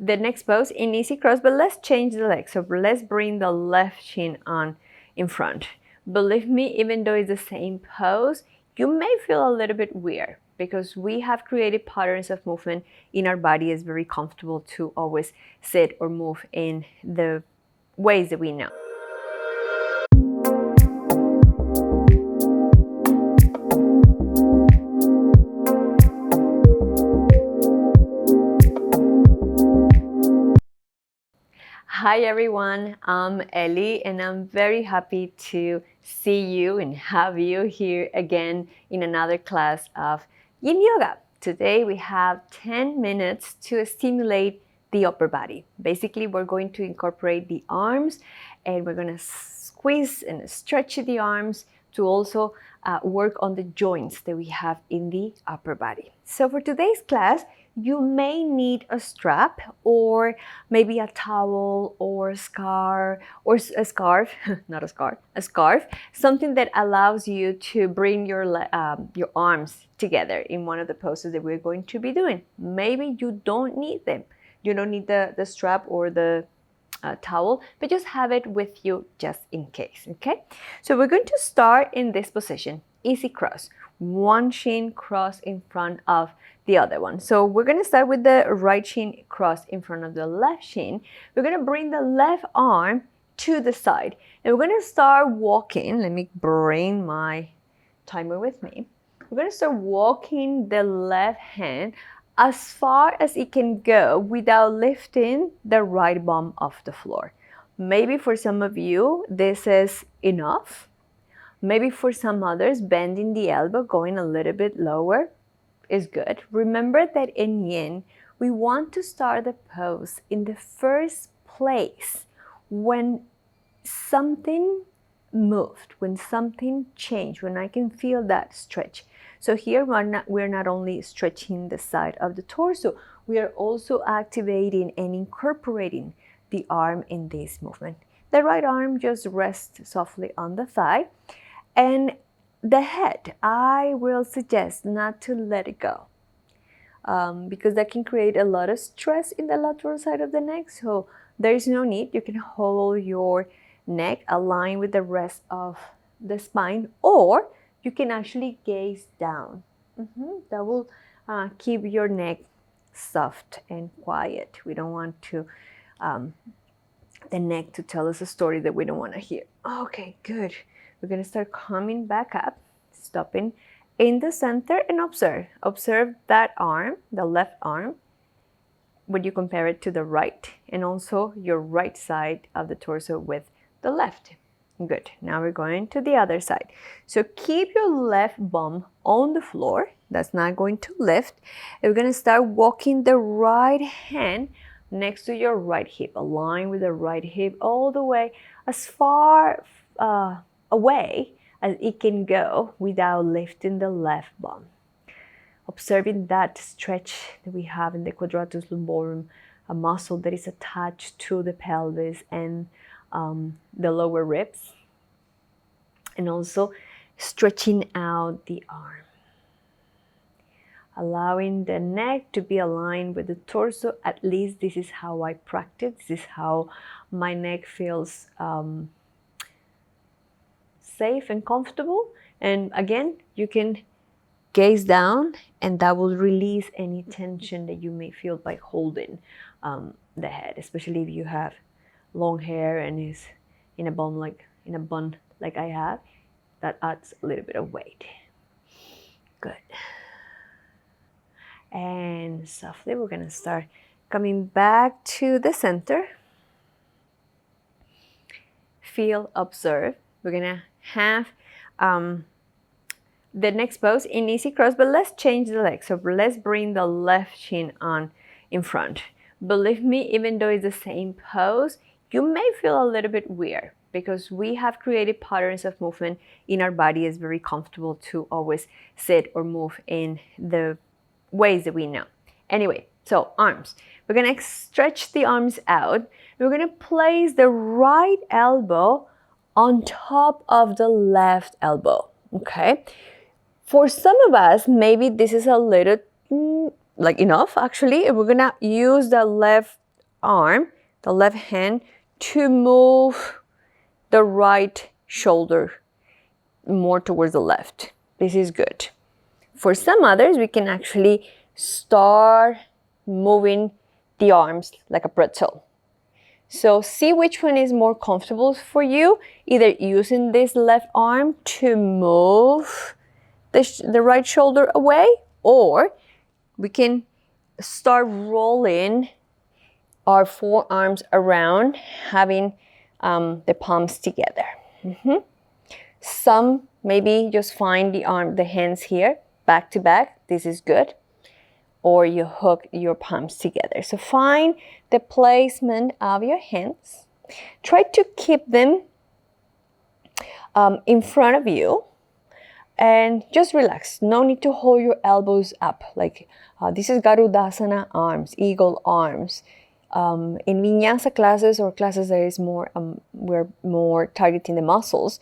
the next pose in easy cross, but let's change the leg. So let's bring the left shin on in front. Believe me, even though it's the same pose, you may feel a little bit weird because we have created patterns of movement in our body. It's very comfortable to always sit or move in the ways that we know. Hi everyone, I'm Eli and I'm very happy to see you and have you here again in another class of Yin Yoga. Today we have 10 minutes to stimulate the upper body. Basically, we're going to incorporate the arms and we're going to squeeze and stretch the arms to also work on the joints that we have in the upper body. So for today's class, you may need a strap or maybe a towel or a scarf, something that allows you to bring your arms together in one of the poses that we're going to be doing. Maybe you don't need them. You don't need the strap or the towel, but just have it with you just in case, okay? So we're going to start in this position, easy cross. One shin cross in front of the other one. So we're going to start with the right shin cross in front of the left shin. We're going to bring the left arm to the side. And we're going to start walking. Let me bring my timer with me. We're going to start walking the left hand as far as it can go without lifting the right bum off the floor. Maybe for some of you, this is enough. Maybe for some others, bending the elbow, going a little bit lower is good. Remember that in Yin, we want to start the pose in the first place when something moved, when something changed, when I can feel that stretch. So here we're not only stretching the side of the torso, we are also activating and incorporating the arm in this movement. The right arm just rests softly on the thigh. And the head, I will suggest not to let it go because that can create a lot of stress in the lateral side of the neck. So there is no need. You can hold your neck aligned with the rest of the spine, or you can actually gaze down. That will keep your neck soft and quiet. We don't want to the neck to tell us a story that we don't want to hear. Okay, good. We're going to start coming back up, stopping in the center and observe. Observe that arm, the left arm, when you compare it to the right, and also your right side of the torso with the left. Good. Now we're going to the other side. So keep your left bum on the floor. That's not going to lift. And we're going to start walking the right hand next to your right hip. Align with the right hip all the way as far away as it can go without lifting the left bum. Observing that stretch that we have in the quadratus lumborum, a muscle that is attached to the pelvis and the lower ribs, and also stretching out the arm. Allowing the neck to be aligned with the torso. At least this is how I practice. This is how my neck feels safe and comfortable. And again, you can gaze down and that will release any tension that you may feel by holding the head, especially if you have long hair and is in a bun like I have. That adds a little bit of weight. Good. And softly we're going to start coming back to the center. Feel, observe. We're going to have the next pose in easy cross, but let's change the leg. So let's bring the left shin on in front. Believe me, even though it's the same pose, you may feel a little bit weird because we have created patterns of movement in our body. It's very comfortable to always sit or move in the ways that we know. Anyway, so arms. We're going to stretch the arms out. We're going to place the right elbow on top of the left elbow, okay? For some of us, maybe this is a little like enough actually. We're gonna use the left arm, the left hand, to move the right shoulder more towards the left. This is good. For some others, we can actually start moving the arms like a pretzel. So see which one is more comfortable for you, either using this left arm to move the right shoulder away, or we can start rolling our forearms around, having the palms together. Some maybe just find the hands here, back to back. This is good. Or you hook your palms together. So find the placement of your hands. Try to keep them in front of you, and just relax. No need to hold your elbows up. Like this is Garudasana arms, eagle arms. In vinyasa classes or classes that is more, we're more targeting the muscles,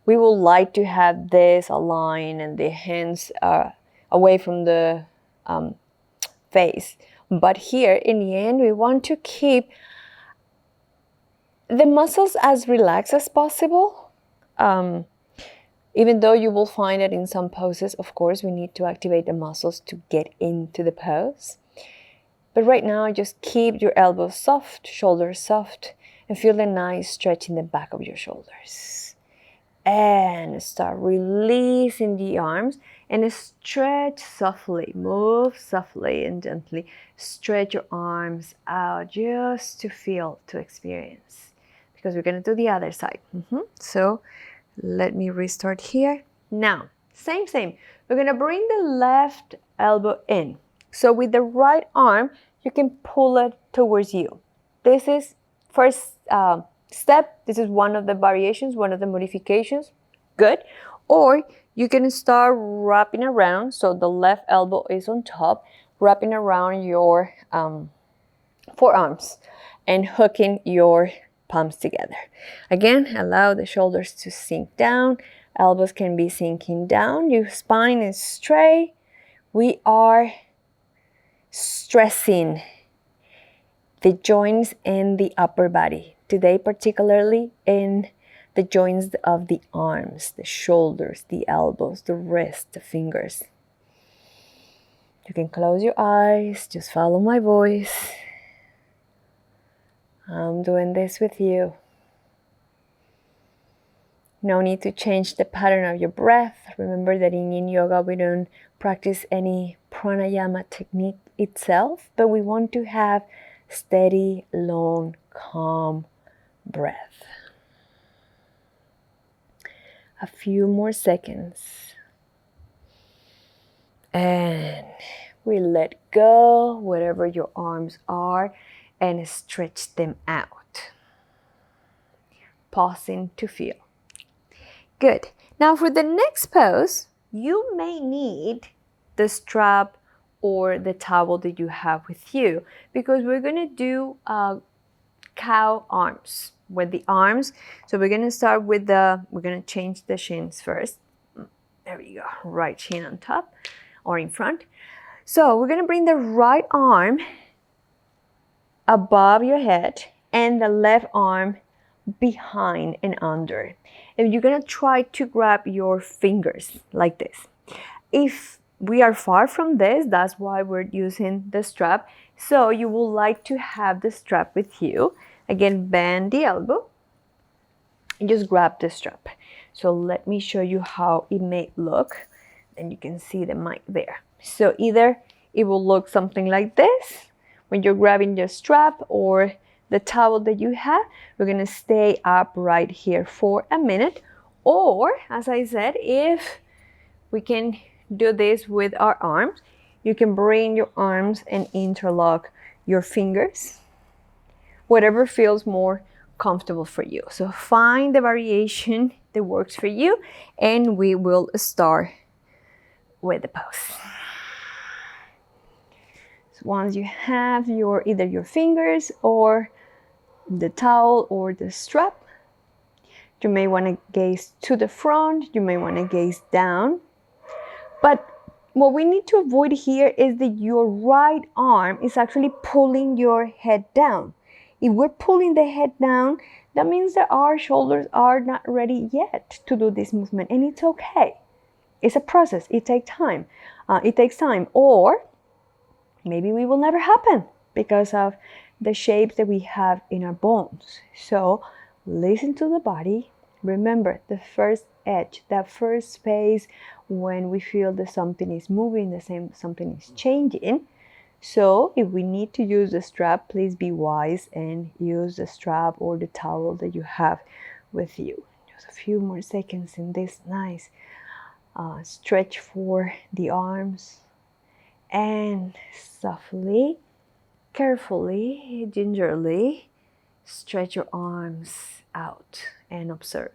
we would like to have this aligned and the hands away from the face. But here in the end, we want to keep the muscles as relaxed as possible. Even though you will find that in some poses, of course, we need to activate the muscles to get into the pose. But right now, just keep your elbows soft, shoulders soft, and feel the nice stretch in the back of your shoulders. And start releasing the arms and stretch softly. Move softly and gently. Stretch your arms out just to feel, to experience. Because we're going to do the other side. So let me restart here. Now, same. We're going to bring the left elbow in. So with the right arm, you can pull it towards you. This is first step. This is one of the variations, one of the modifications. Good. Or you can start wrapping around. So the left elbow is on top, wrapping around your forearms and hooking your palms together. Again, allow the shoulders to sink down. Elbows can be sinking down. Your spine is straight. We are stressing the joints in the upper body. Today, particularly in the joints of the arms, the shoulders, the elbows, the wrists, the fingers. You can close your eyes, just follow my voice. I'm doing this with you. No need to change the pattern of your breath. Remember that in yin yoga we don't practice any pranayama technique itself, but we want to have steady, long, calm breath. A few more seconds. And we let go wherever your arms are and stretch them out. Pausing to feel. Good. Now for the next pose, you may need the strap or the towel that you have with you, because we're going to do cow arms with the arms. So we're going to start with we're going to change the shins first. There we go. Right shin on top or in front. So we're going to bring the right arm above your head and the left arm behind and under. And you're going to try to grab your fingers like this. If we are far from this, that's why we're using the strap. So you would like to have the strap with you. Again, bend the elbow and just grab the strap. So let me show you how it may look. And you can see the mic there. So either it will look something like this when you're grabbing the strap or the towel that you have. We're going to stay upright here for a minute. Or, as I said, if we can do this with our arms, you can bring your arms and interlock your fingers, whatever feels more comfortable for you. So find the variation that works for you, and we will start with the pose. So once you have either your fingers or the towel or the strap, you may want to gaze to the front, you may want to gaze down. But what we need to avoid here is that your right arm is actually pulling your head down. If we're pulling the head down, that means that our shoulders are not ready yet to do this movement, and it's okay. It's a process. It takes time. Or maybe it will never happen because of the shapes that we have in our bones. So listen to the body. Remember the first edge, that first space when we feel that something is moving, something is changing. So if we need to use the strap, please be wise and use the strap or the towel that you have with you. Just a few more seconds in this nice stretch for the arms. And softly, carefully, gingerly stretch your arms out and observe.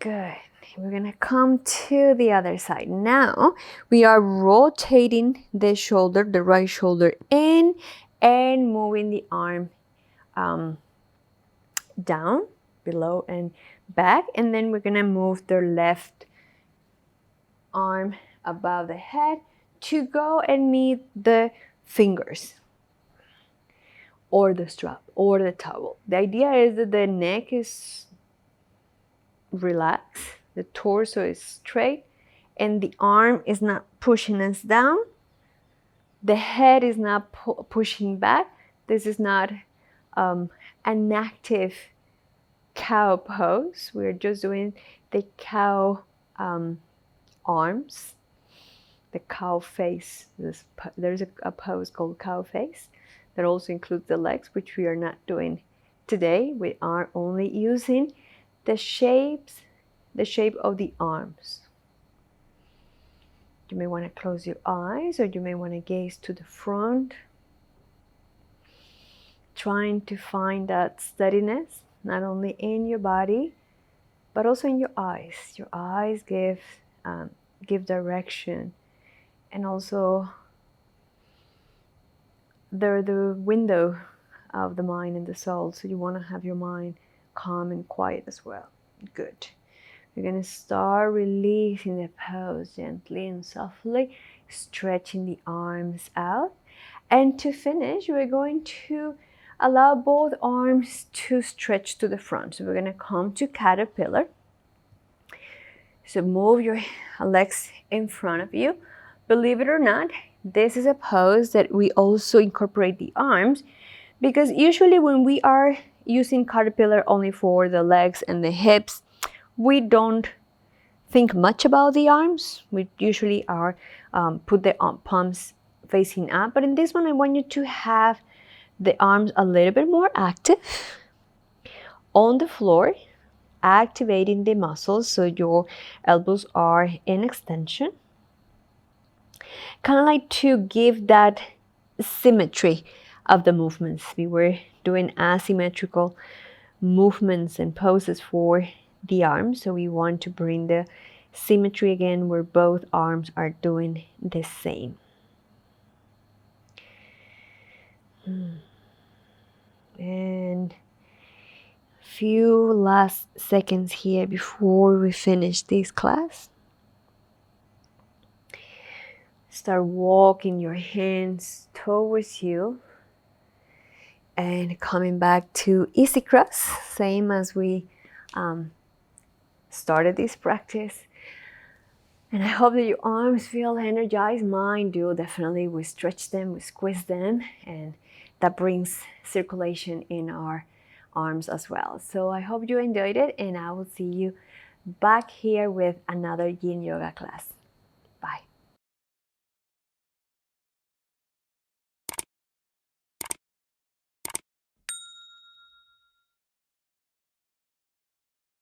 Good. We're going to come to the other side. Now we are rotating the shoulder, the right shoulder in, and moving the arm down, below, and back. And then we're going to move the left arm above the head to go and meet the fingers or the strap or the towel. The idea is that the neck is relaxed, the torso is straight, and the arm is not pushing us down. The head is not pushing back. This is not an active cow pose. We're just doing the cow arms, the cow face. There's a pose called cow face that also includes the legs, which we are not doing today. We are only using the shape of the arms. You may want to close your eyes, or you may want to gaze to the front, trying to find that steadiness, not only in your body, but also in your eyes. Your eyes give direction, and also they're the window of the mind and the soul. So you want to have your mind calm and quiet as well. Good. We're going to start releasing the pose gently and softly, stretching the arms out. And to finish, we're going to allow both arms to stretch to the front. So we're going to come to caterpillar. So move your legs in front of you. Believe it or not, this is a pose that we also incorporate the arms, because usually when we are using caterpillar only for the legs and the hips, we don't think much about the arms. We usually are put the palms facing up, but in this one I want you to have the arms a little bit more active on the floor, activating the muscles so your elbows are in extension. Kind of like to give that symmetry of the movements. We were doing asymmetrical movements and poses for the arms, so we want to bring the symmetry again where both arms are doing the same. And few last seconds here before we finish this class. Start walking your hands towards you and coming back to easy cross, same as we started this practice. And I hope that your arms feel energized. Mine do, definitely. We stretch them, we squeeze them, and that brings circulation in our arms as well. So I hope you enjoyed it, and I will see you back here with another Yin Yoga class.